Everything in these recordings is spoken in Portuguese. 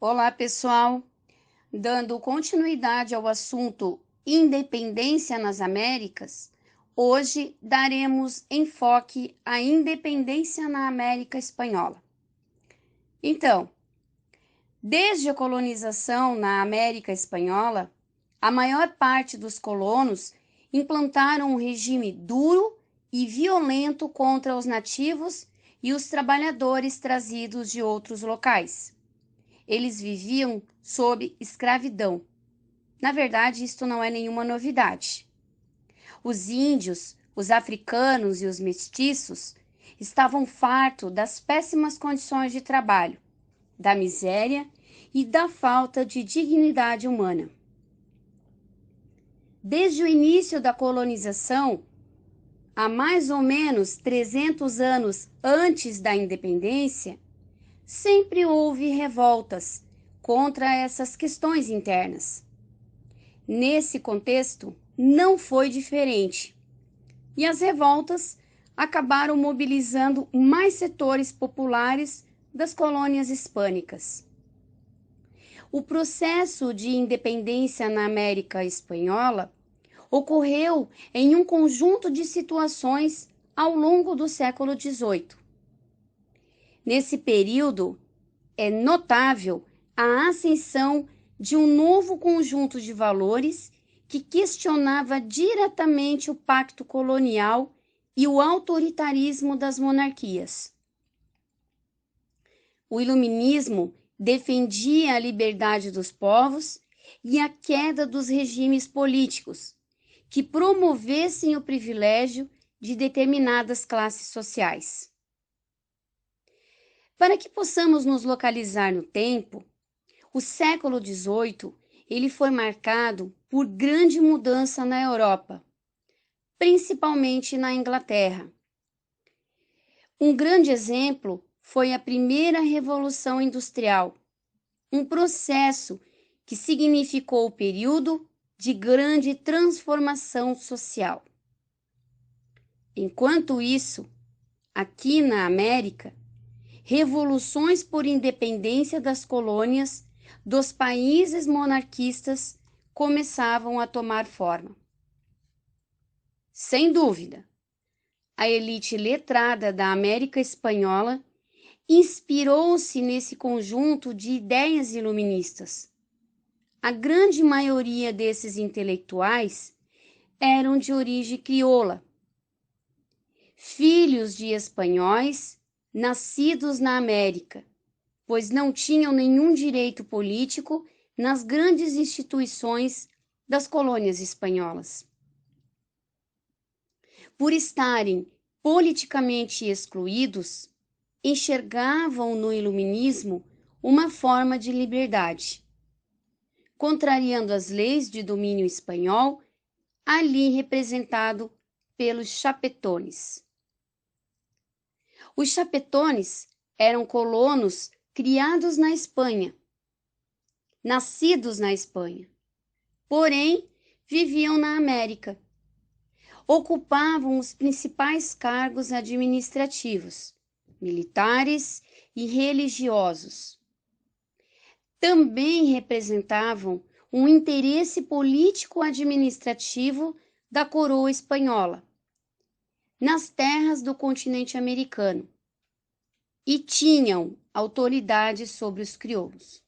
Olá, pessoal! Dando continuidade ao assunto Independência nas Américas, hoje daremos enfoque à independência na América Espanhola. Então, desde a colonização na América Espanhola, a maior parte dos colonos implantaram um regime duro e violento contra os nativos e os trabalhadores trazidos de outros locais. Eles viviam sob escravidão. Na verdade, isto não é nenhuma novidade. Os índios, os africanos e os mestiços estavam fartos das péssimas condições de trabalho, da miséria e da falta de dignidade humana. Desde o início da colonização, há mais ou menos 300 anos antes da independência, sempre houve revoltas contra essas questões internas. Nesse contexto, não foi diferente, e as revoltas acabaram mobilizando mais setores populares das colônias hispânicas. O processo de independência na América Espanhola ocorreu em um conjunto de situações ao longo do século XVIII. Nesse período, é notável a ascensão de um novo conjunto de valores que questionava diretamente o pacto colonial e o autoritarismo das monarquias. O iluminismo defendia a liberdade dos povos e a queda dos regimes políticos que promovessem o privilégio de determinadas classes sociais. Para que possamos nos localizar no tempo, o século XVIII ele foi marcado por grande mudança na Europa, principalmente na Inglaterra. Um grande exemplo foi a primeira Revolução Industrial, um processo que significou o período de grande transformação social. Enquanto isso, aqui na América, revoluções por independência das colônias dos países monarquistas começavam a tomar forma. Sem dúvida, a elite letrada da América Espanhola inspirou-se nesse conjunto de ideias iluministas. A grande maioria desses intelectuais eram de origem crioula, filhos de espanhóis nascidos na América, pois não tinham nenhum direito político nas grandes instituições das colônias espanholas. Por estarem politicamente excluídos, enxergavam no iluminismo uma forma de liberdade, contrariando as leis de domínio espanhol, ali representado pelos chapetones. Os chapetones eram colonos criados na Espanha, nascidos na Espanha, porém viviam na América. Ocupavam os principais cargos administrativos, militares e religiosos. Também representavam um interesse político-administrativo da coroa espanhola nas terras do continente americano e tinham autoridade sobre os crioulos.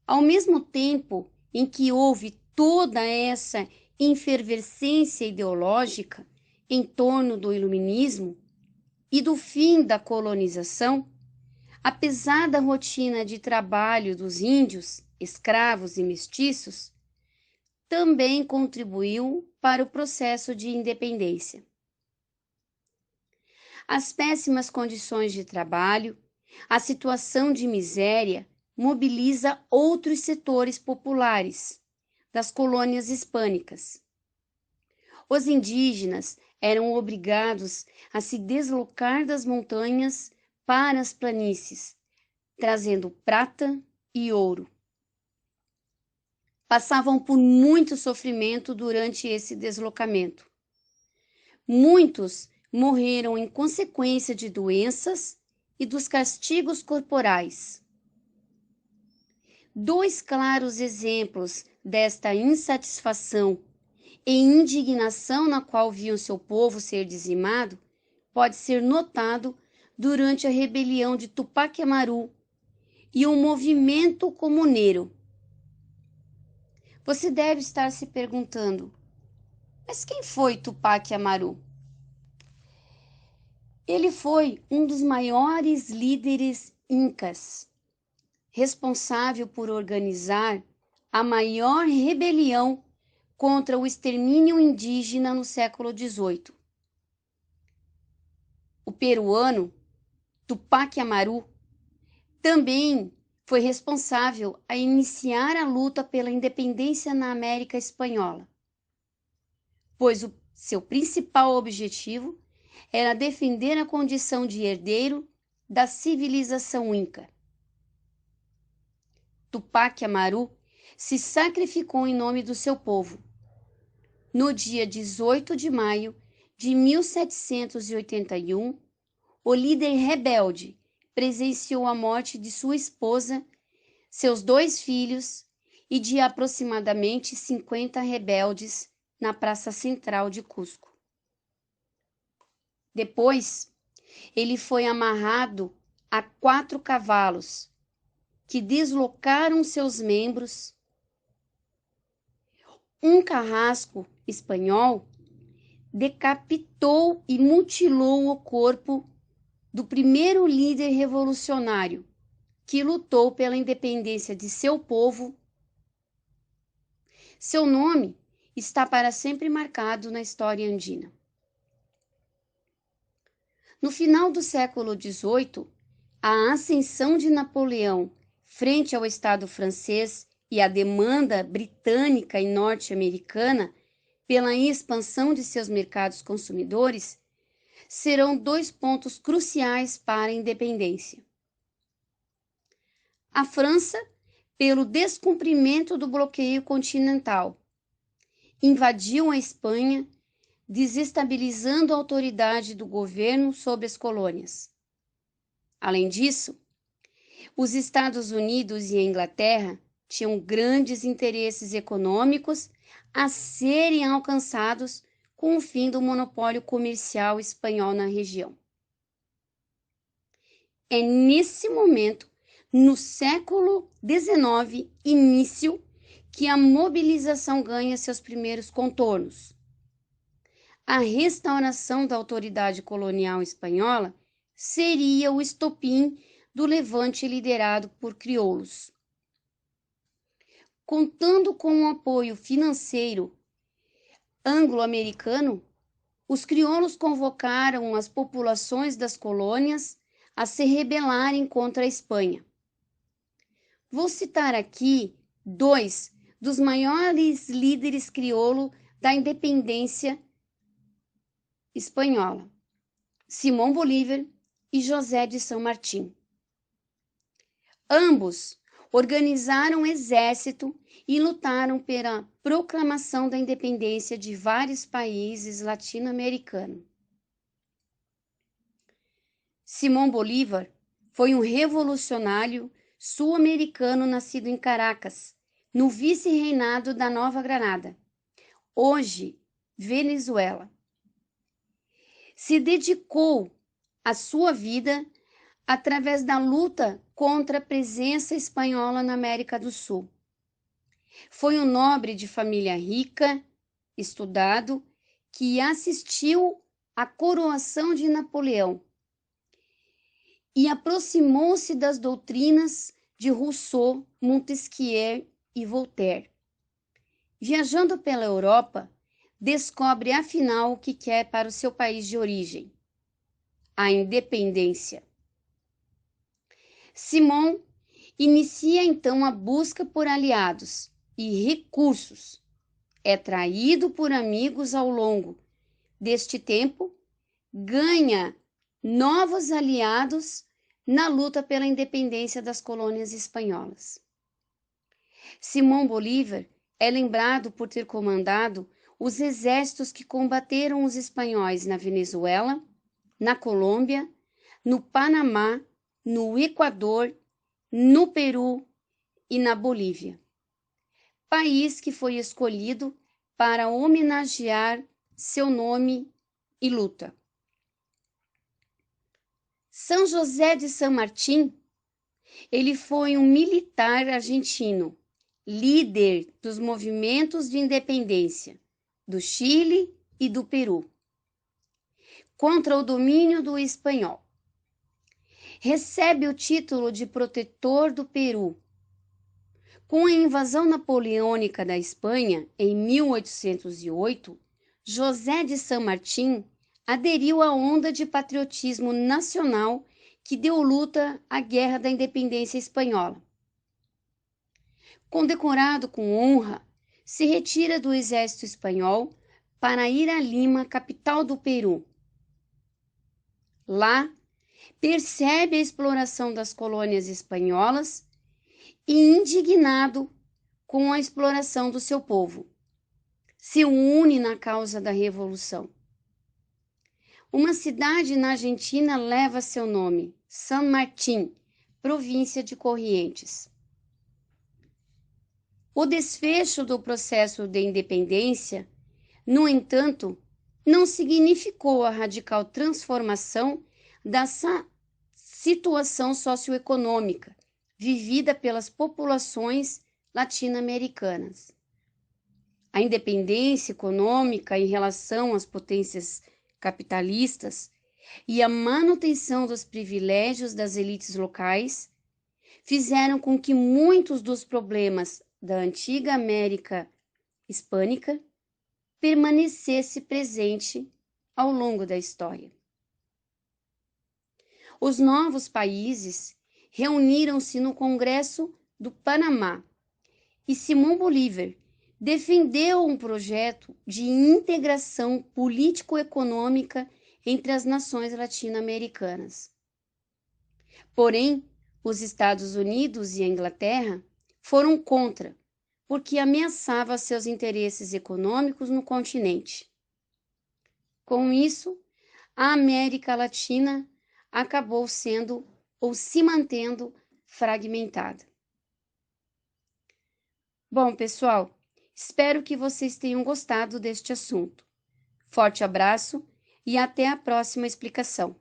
Ao mesmo tempo em que houve toda essa efervescência ideológica em torno do iluminismo e do fim da colonização, a pesada rotina de trabalho dos índios, escravos e mestiços também contribuiu para o processo de independência. As péssimas condições de trabalho, a situação de miséria mobiliza outros setores populares das colônias hispânicas. Os indígenas eram obrigados a se deslocar das montanhas para as planícies, trazendo prata e ouro. Passavam por muito sofrimento durante esse deslocamento. Muitos morreram em consequência de doenças e dos castigos corporais. Dois claros exemplos desta insatisfação e indignação na qual viam seu povo ser dizimado pode ser notado durante a rebelião de Tupac Amaru e o movimento comuneiro. Você deve estar se perguntando, mas quem foi Tupac Amaru? Ele foi um dos maiores líderes incas, responsável por organizar a maior rebelião contra o extermínio indígena no século XVIII. O peruano Tupac Amaru também foi responsável a iniciar a luta pela independência na América Espanhola, pois o seu principal objetivo era defender a condição de herdeiro da civilização inca. Tupac Amaru se sacrificou em nome do seu povo. No dia 18 de maio de 1781, o líder rebelde presenciou a morte de sua esposa, seus 2 filhos e de aproximadamente 50 rebeldes na praça central de Cusco. Depois, ele foi amarrado a 4 cavalos, que deslocaram seus membros. Um carrasco espanhol decapitou e mutilou o corpo do primeiro líder revolucionário que lutou pela independência de seu povo. Seu nome está para sempre marcado na história andina. No final do século XVIII, a ascensão de Napoleão frente ao Estado francês e a demanda britânica e norte-americana pela expansão de seus mercados consumidores serão 2 pontos cruciais para a independência. A França, pelo descumprimento do bloqueio continental, invadiu a Espanha, desestabilizando a autoridade do governo sobre as colônias. Além disso, os Estados Unidos e a Inglaterra tinham grandes interesses econômicos a serem alcançados com o fim do monopólio comercial espanhol na região. É nesse momento, no século XIX, início, que a mobilização ganha seus primeiros contornos. A restauração da autoridade colonial espanhola seria o estopim do levante liderado por crioulos. Contando com o apoio financeiro anglo-americano, os crioulos convocaram as populações das colônias a se rebelarem contra a Espanha. Vou citar aqui 2 dos maiores líderes crioulo da independência espanhola, Simão Bolívar e José de São Martim. Ambos organizaram um exército e lutaram pela proclamação da independência de vários países latino-americanos. Simão Bolívar foi um revolucionário sul-americano nascido em Caracas, no vice-reinado da Nova Granada, hoje Venezuela. Se dedicou a sua vida através da luta contra a presença espanhola na América do Sul. Foi um nobre de família rica, estudado, que assistiu à coroação de Napoleão e aproximou-se das doutrinas de Rousseau, Montesquieu e Voltaire. Viajando pela Europa, descobre afinal o que quer para o seu país de origem: a independência. Simão inicia então a busca por aliados e recursos. É traído por amigos ao longo deste tempo, ganha novos aliados na luta pela independência das colônias espanholas. Simão Bolívar é lembrado por ter comandado os exércitos que combateram os espanhóis na Venezuela, na Colômbia, no Panamá, no Equador, no Peru e na Bolívia, país que foi escolhido para homenagear seu nome e luta. São José de San Martín, ele foi um militar argentino, líder dos movimentos de independência do Chile e do Peru, contra o domínio do espanhol. Recebe o título de protetor do Peru. Com a invasão napoleônica da Espanha em 1808, José de San Martín aderiu à onda de patriotismo nacional que deu luta à Guerra da Independência Espanhola. Condecorado com honra, se retira do exército espanhol para ir a Lima, capital do Peru. Lá, percebe a exploração das colônias espanholas e, indignado com a exploração do seu povo, se une na causa da revolução. Uma cidade na Argentina leva seu nome, San Martín, província de Corrientes. O desfecho do processo de independência, no entanto, não significou a radical transformação dessa situação socioeconômica vivida pelas populações latino-americanas. A independência econômica em relação às potências capitalistas e a manutenção dos privilégios das elites locais fizeram com que muitos dos problemas da antiga América hispânica permanecesse presente ao longo da história. Os novos países reuniram-se no Congresso do Panamá e Simão Bolívar defendeu um projeto de integração político-econômica entre as nações latino-americanas. Porém, os Estados Unidos e a Inglaterra foram contra, porque ameaçava seus interesses econômicos no continente. Com isso, a América Latina acabou sendo ou se mantendo fragmentada. Bom, pessoal, espero que vocês tenham gostado deste assunto. Forte abraço e até a próxima explicação.